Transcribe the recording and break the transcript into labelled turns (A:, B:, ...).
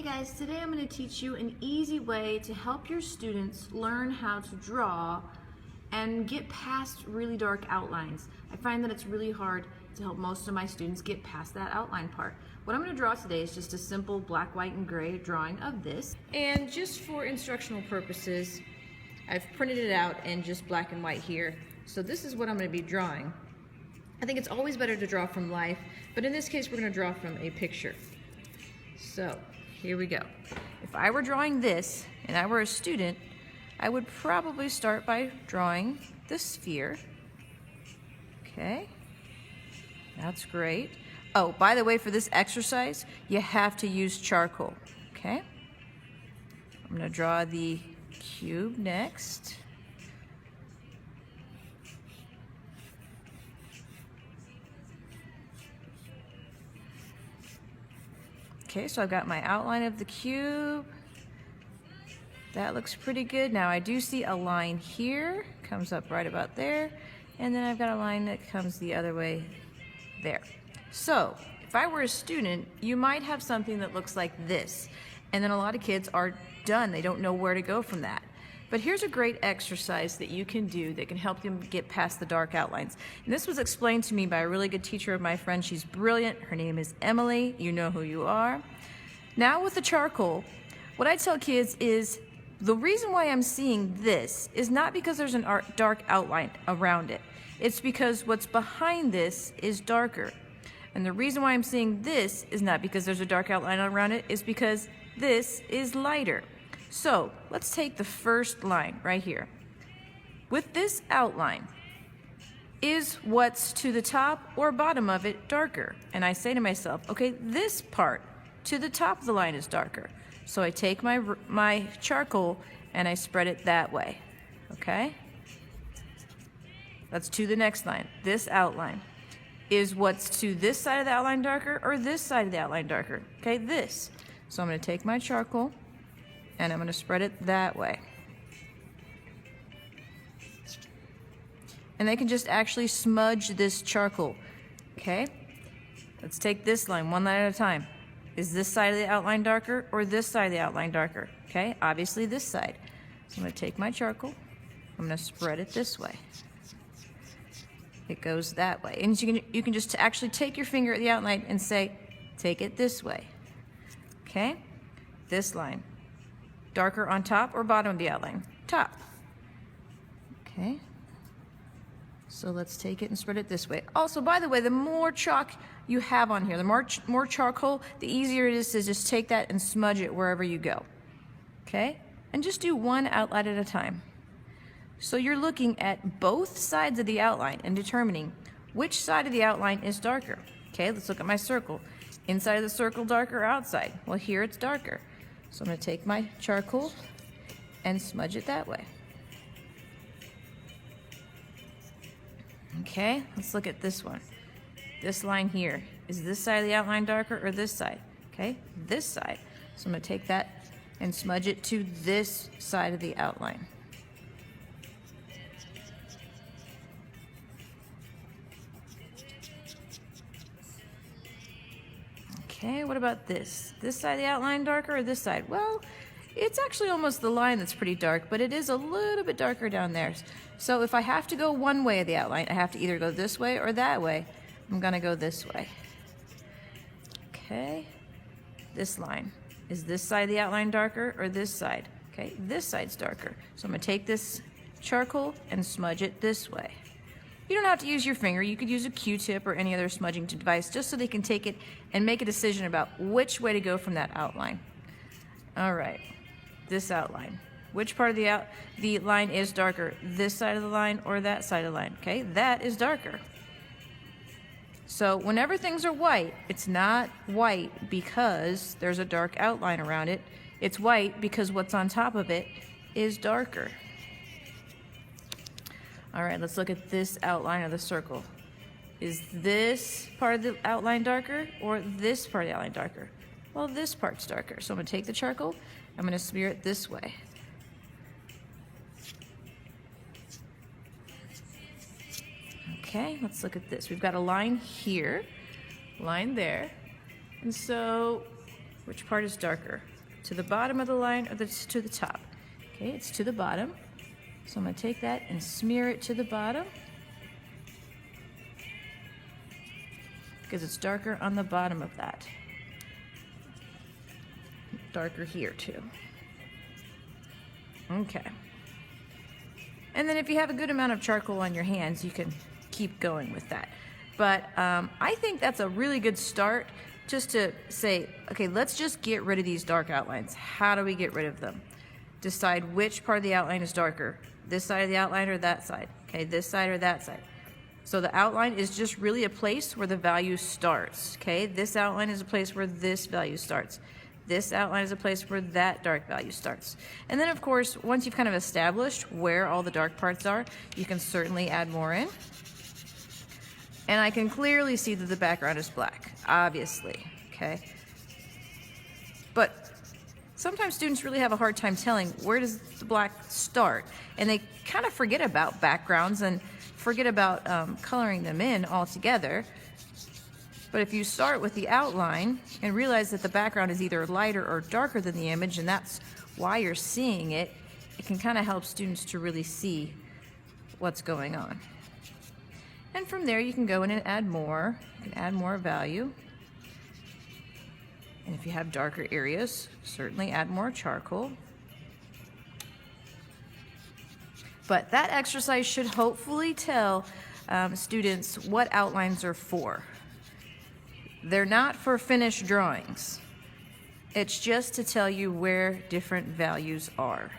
A: guys, today I'm going to teach you an easy way to help your students learn how to draw and get past really dark outlines. I find that it's really hard to help most of my students get past that outline part. What I'm going to draw today is just a simple black, white, and gray drawing of this. And just for instructional purposes, I've printed it out in just black and white here. So this is what I'm going to be drawing. I think it's always better to draw from life, but in this case we're going to draw from a picture. So here we go. If I were drawing this and I were a student, I would probably start by drawing the sphere. Okay, that's great. Oh, by the way, for this exercise, you have to use charcoal. Okay, I'm going to draw the cube next. Okay, so I've got my outline of the cube. That looks pretty good. Now I do see a line here, comes up right about there, and then I've got a line that comes the other way there. So if I were a student, you might have something that looks like this, and then a lot of kids are done. They don't know where to go from that. But here's a great exercise that you can do that can help them get past the dark outlines. And this was explained to me by a really good teacher of my friend. She's brilliant. Her name is Emily. You know who you are. Now with the charcoal, what I tell kids is the reason why I'm seeing this is not because there's a dark outline around it. It's because what's behind this is darker. And the reason why I'm seeing this is not because there's a dark outline around it, is because this is lighter. So let's take the first line right here. With this outline, is what's to the top or bottom of it darker? And I say to myself, okay, this part to the top of the line is darker. So I take my charcoal and I spread it that way, okay? Let's to the next line. This outline. Is what's to this side of the outline darker or this side of the outline darker? Okay, this. So I'm going to take my charcoal and I'm going to spread it that way. And they can just actually smudge this charcoal. Okay? Let's take this line one line at a time. Is this side of the outline darker or this side of the outline darker? Okay, obviously this side. So I'm going to take my charcoal, I'm going to spread it this way. It goes that way. And you can just actually take your finger at the outline and say, take it this way. Okay? This line. Darker on top or bottom of the outline? Top. Okay. So let's take it and spread it this way. Also, by the way, the more chalk you have on here, the more charcoal, the easier it is to just take that and smudge it wherever you go. Okay? And just do one outline at a time. So you're looking at both sides of the outline and determining which side of the outline is darker. Okay, let's look at my circle. Inside of the circle darker, outside? Well, here it's darker. So I'm going to take my charcoal and smudge it that way. Okay, let's look at this one. This line here. Is this side of the outline darker or this side? Okay, this side. So I'm going to take that and smudge it to this side of the outline. Okay, what about this? This side of the outline darker or this side? Well, it's actually almost the line that's pretty dark, but it is a little bit darker down there. So if I have to go one way of the outline, I have to either go this way or that way. I'm gonna go this way. Okay, this line. Is this side of the outline darker or this side? Okay, this side's darker. So I'm gonna take this charcoal and smudge it this way. You don't have to use your finger. You could use a Q-tip or any other smudging device just so they can take it and make a decision about which way to go from that outline. All right, this outline. Which part of the line is darker? This side of the line or that side of the line? Okay, that is darker. So whenever things are white, it's not white because there's a dark outline around it. It's white because what's on top of it is darker. All right, let's look at this outline of the circle. Is this part of the outline darker or this part of the outline darker? Well, this part's darker. So I'm going to take the charcoal, I'm going to smear it this way. Okay, let's look at this. We've got a line here, line there. And so, which part is darker? To the bottom of the line or to the top? Okay, it's to the bottom. So I'm going to take that and smear it to the bottom because it's darker on the bottom of that. Darker here too. Okay. And then if you have a good amount of charcoal on your hands, you can keep going with that. But I think that's a really good start, just to say, okay, let's just get rid of these dark outlines. How do we get rid of them? Decide which part of the outline is darker. This side of the outline or that side? Okay, this side or that side? So the outline is just really a place where the value starts. Okay, this outline is a place where this value starts. This outline is a place where that dark value starts. And then of course, once you've kind of established where all the dark parts are, you can certainly add more in. And I can clearly see that the background is black, obviously, okay? But sometimes students really have a hard time telling where does the black start, and they kind of forget about backgrounds and forget about coloring them in altogether. But if you start with the outline and realize that the background is either lighter or darker than the image, and that's why you're seeing it, it can kind of help students to really see what's going on. And from there you can go in and add more. You can add more value. And if you have darker areas, certainly add more charcoal. But that exercise should hopefully tell students what outlines are for. They're not for finished drawings. It's just to tell you where different values are.